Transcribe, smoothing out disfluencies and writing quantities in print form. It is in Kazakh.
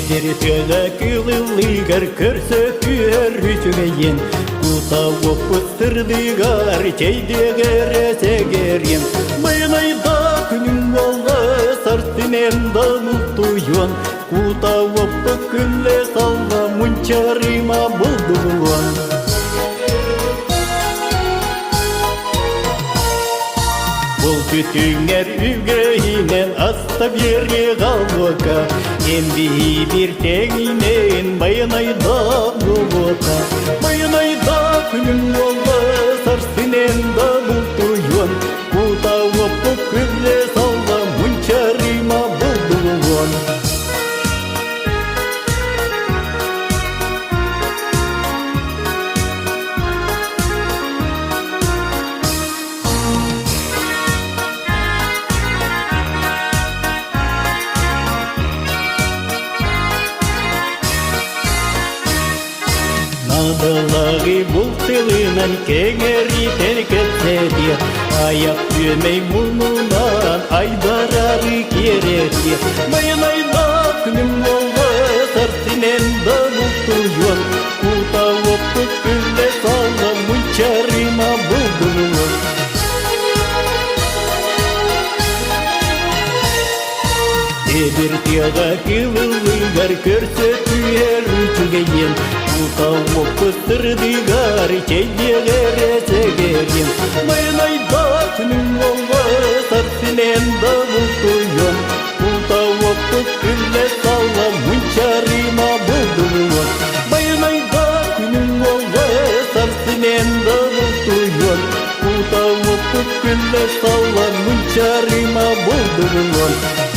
Эдертеға кылылыгар көрсө күйер үтүгейін Кута оппыстырдыгар чейдегер әсегерін Майын айда күнің болға сартынен да мұлтуйон Кута оппы күлле салға мұнчарыма бұлдуын Бұл күтіңер үгейінен астап ерге қалуға Енді бір теңінен байын айда бұлуға Байын айда күнің олға сарсынен да бұлтуын Кута оппы күлле салға мұнчарыма бұлдуын Надалағы бұл тылынан кеңері теркетсе де Аяқ түмей мұнынан айдарары кереде Майын айда күнім олға сарсынен да бұлтуын Кута оппы күлле салға мұнчарыма бұлдуын Эдертеға кылылыгар көрсө күйер үтүгейін Кута оппыстырдыгар чейдегер әсегерін Майын айда күнің олға сарсынен да бұлтуын Кута оппы күлле салға мұнчарыма бұлдуын Майын айда күнің олға сарсынен да бұлтуын Кута оппы күлле салға мұнчарыма бұлдуын